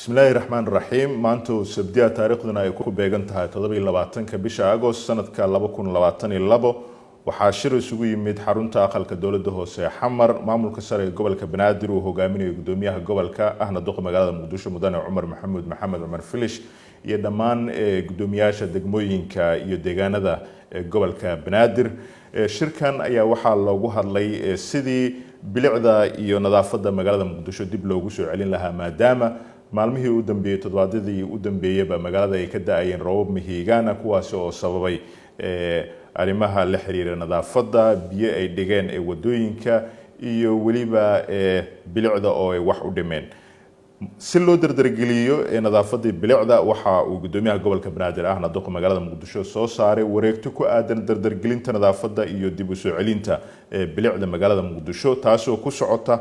بسم الله الرحمن الرحيم maanta sabdiya taariikhduna ay ku beegan tahay 27 bisha Agost sanadka 2022 waxaa shir isugu yimid xarunta aqalka dawladda hoose xamar maamulka sare ee gobolka Banaadir uu hogaaminayo gudoomiyaha gobolka ahna duqa magaalada Muqdisho mudane Umar Maxamed Umar Filish iyo dhammaan gudoomiyaasha degmooyinka iyo deegaanada gobolka Banaadir shirkan ayaa waxaa loogu hadlay sidii bilicda iyo nadaafadda magaalada Muqdisho dib loogu soo celin lahaa maadaama maalmihii u dambeeyay toddobaadadii u dambeeyay magaalada ay ka daayeen roobab mihigaana kuwaas oo sababay arrimaha la xiriira nadaafadda biyo ay dhigeen wadooyinka iyo waliba bilicda oo ay wax u dhimeen si loo dardargeliyo nadaafadda bilicda waxa uu gudoomiyaha gobolka Banaadir ahna duqa magaalada Muqdisho soo saaray wareegto ku aadan dardargelinta nadaafadda iyo dib u soo celinta bilicda magaalada Muqdisho taasoo ku socota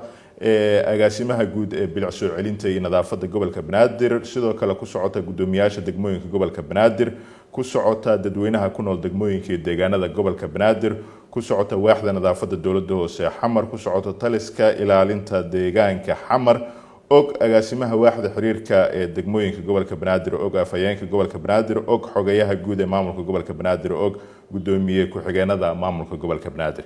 agaasimaha guud ee bilic soo celinta iyo nadaafadda gobolka Banaadir sidoo kale ku socota gudoomiyaasha degmooyinka gobolka Banaadir ku socota dadweynaha ku nool degmooyinka iyo deegaanada gobolka Banaadir ku socota waaxda nadaafadda dawladda hoose xamar ku socota taliska ilaalinta deegaanka xamar og agaasimaha waaxda xiriirka ee degmooyinka gobolka Banaadir og afayeenka gobolka Banaadir og xogayaha guud ee maamulka gobolka Banaadir og gudoomiye ku xigeenada maamulka gobolka Banaadir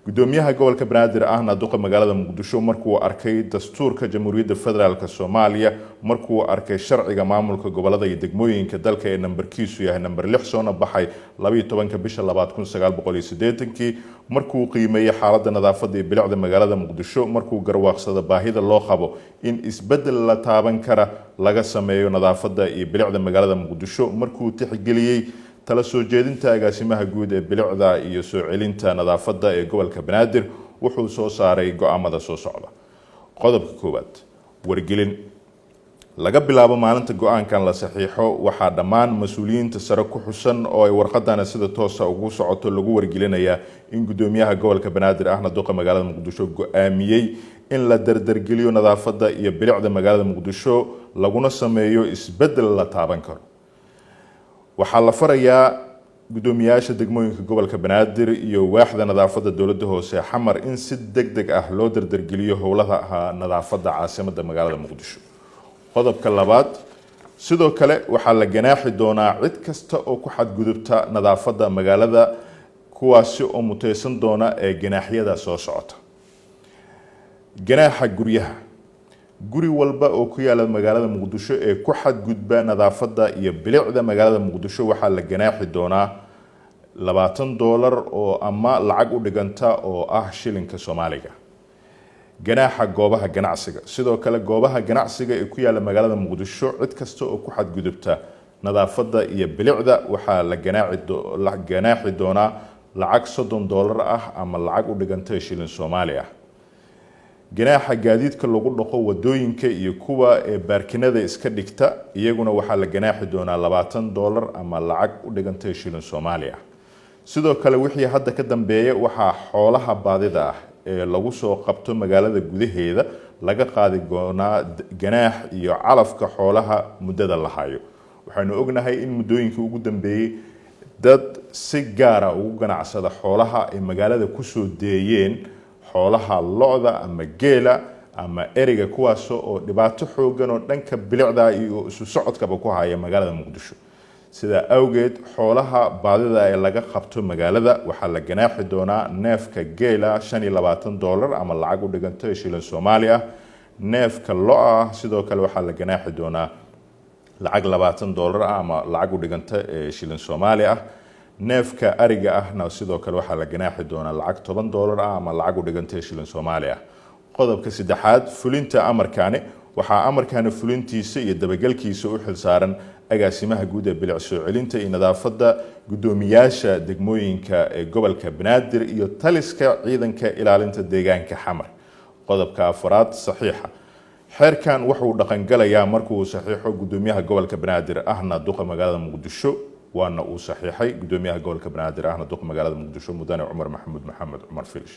gudoomiyaha gobolka Banaadir ahna duqa magaalada Muqdisho markuu arkay dastuurka Jamhuuriyadda Federaalka Soomaaliya markuu arkay sharciga maamulka gobolada iyo degmooyinka dalka ee nambarkiisu yahay nambar 6 soo baxay 12 bisha 1980 markuu qiimeeyay xaaladda nadaafadda iyo bilicda magaalada Muqdisho markuu garwaaqsado baahida loo qabo in isbedel la taaban kara laga sameeyo nadaafadda iyo bilicda magaalada Muqdisho markuu tixgeliyay tala soo jeedinta agaasimaha guud ee bilicda iyo soo celinta nadaafadda ee gobolka Banaadir wuxuu soo saaray go'aamada soo socda qodobka koowaad wargelin laga bilaabo maalinta go'aankan la saxiixo waxaa dhammaan mas'uuliyiinta sare ku xusan oo ay warqadana sida toos ah ugu socoto lagu wargelinayaa in gudoomiyaha gobolka Banaadir ahna duqa magaalada Muqdisho go'aamiyay in la dardargeliyo nadaafadda iyo bilicda magaalada Muqdisho laguna sameeyo isbedel la taaban karo waxaa la farayaa gudoomiyaasha degmooyinka gobolka Banaadir iyo waaxda nadaafadda dawladda hoose xamar in si degdeg ah loo dardargeliyo howlaha nadaafadda caasimadda magaalada Muqdisho qodobka labaad sidoo kale waxaa la ganaaxi doonaa cid kasta oo ku xadgudubta nadaafadda magaalada kuwaasi oo muteysan doona ganaaxyada soo socota ganaaxa guryaha guri walba oo ku yaala magaalada Muqdisho ee ku xadgudba nadaafadda iyo bilicda magaalada Muqdisho waxaa la ganaaxi doonaa $20 oo ama lacag u dhiganta oo ah shilinka Soomaaliga ganaaxa goobaha ganacsiga sidoo kale goobaha ganacsiga ee ku yaala magaalada Muqdisho cid kasta oo ku xadgudubta nadaafadda iyo bilicda waxaa la ganaaxi doonaa lacag $30 ah ama lacag u dhiganta shilin Soomaali ah ganaaxa gaadiidka lagu dhaqo wadooyinka iyo kuwa baarkinada iska dhigta iyaguna waxaa la ganaaxi doonaa $20 ama lacag u dhiganta shilin Soomaali ah sidoo kale wixii hadda ka dambeeya waxaa xoolaha baadida ah ee lagu soo qabto magaalada gudaheeda laga qaadi doonaa ganaax iyo calafka xoolaha muddada la hayo waxaanu ognahay in muddooyinka ugu dambeeyay dad si gaar ah ugu ganacsada xoolaha ay magaalada ku soo deeyeen xoolaha lo'da ama geela ama eriga kuwaas oo dhibaato xoogan oo dhanka bilicda iyo isu socodkaba ku haya magaalada Muqdisho sida awgeed xoolaha baadida ee laga qabto magaalada waxaa la ganaaxi doonaa neefka geela $25 ama lacag u dhiganta shilin Soomaali ah neefka lo'a sidoo kale waxaa la ganaaxi doonaa lacag $20 ama lacag u dhiganta shilin Soomaali ah neefka ariga ahna sidoo kale waxaa la ganaaxi doonaa lacag $10 ama lacag u dhiganta shilin Soomaali ah qodobka saddexaad fulinta amarkaani waxaa amarkaana fulintiisa iyo dabagalkiisa u xilsaaran agaasimaha guud ee bilic soo celinta iyo nadaafadda gudoomiyaasha degmooyinka ee gobolka Banaadir iyo taliska ciidanka ilaalinta deegaanka xamar qodobka afraad saxiixa xeerkan wuxuu dhaqan galayaa markuu saxiixo gudoomiyaha gobolka Banaadir ahna duqa magaalada Muqdisho waana uu saxiixay gudoomiyaha gobolka Banaadir ahna duqa magaalada Muqdisho mudane Umar Maxamed Umar Filish